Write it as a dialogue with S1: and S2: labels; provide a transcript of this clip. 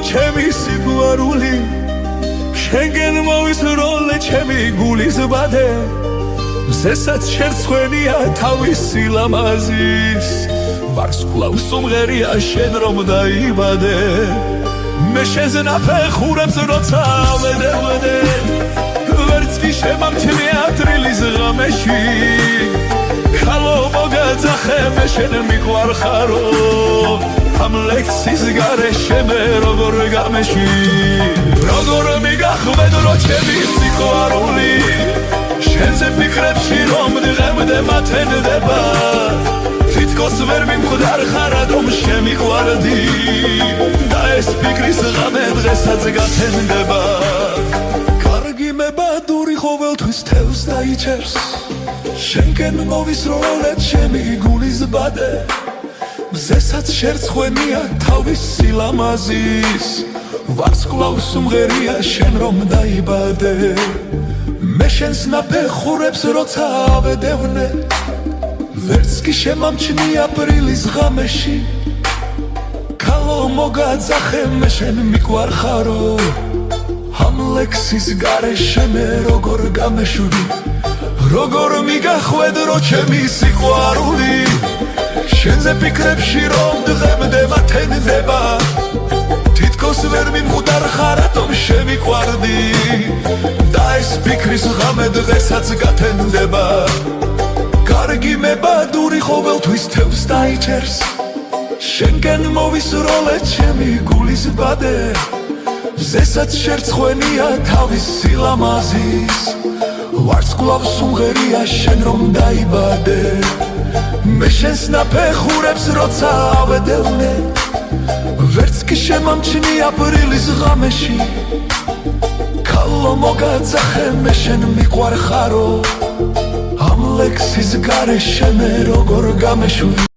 S1: ჩემი სიყვარული შენგენ მოვისროლე ჩემი გულის ბადე მზესაც შერცხვენია თავის სილამაზის ვარსკვლავს უმღერია შენ რომ დაიბადე მე შენზე ნაფეხურებს როცა ავედევდე ვერც კი შემამჩნია თრილის ღამეში ხალო მოგაძახე მე შენ მიყვარხარო ამ ლექსის გარეშე მე როგორ გამეში როგორ მიგახვედრო ჩემი სიყვარული შენზე ფიქრებში რომ დღემდე მათენდება თითქოს ვერ მიმხვდარ ხარ რომ შემიყვარდი და ეს ფიქრის ღამე დღესაც გათენდება კარგი მებადური ყოველთვის თევს დაიჭერს შენგენ მოვისროლე ჩემი გულის ბადე მზესაც შერცხვენია თავის სილამაზის ვარსკვლავს უმღერია შენ რომ დაიბადე მე შენს ნაფეხურებს როცა ავედევნე ვერც კი შემამჩნია აპრილის ღამეში ქალო მოგაძახე მე შენ მიყვარხარო ამ ლექსის გარეშე მე როგორ გამეშვი როგორ მიგახვედრო ჩემი სიყვარული შენზე ფიქრებში რომ დღემდე მათენდება თითქოს ვერ მიმხვდარ ხარ რომ შემიყვარდი და ეს ფიქრის ღამე დღესაც გათენდება კარგი მებადური ყოველთვის თევს დაიჭერს შენგენ მოვისროლე ჩემი გულის ბადე მზესაც შერცხვენია თავის სილამაზის ვარსკვლავს უმღერია შენ რომ დაიბადე მე შენს ნაფეხურებს როცა ავედევნე ვერც კი შემამჩნია აპრილის ღამეში ქალო მოგაძახე მე შენ მიყვარხარო ამ ლექსის გარეშე მე როგორ გამეშვი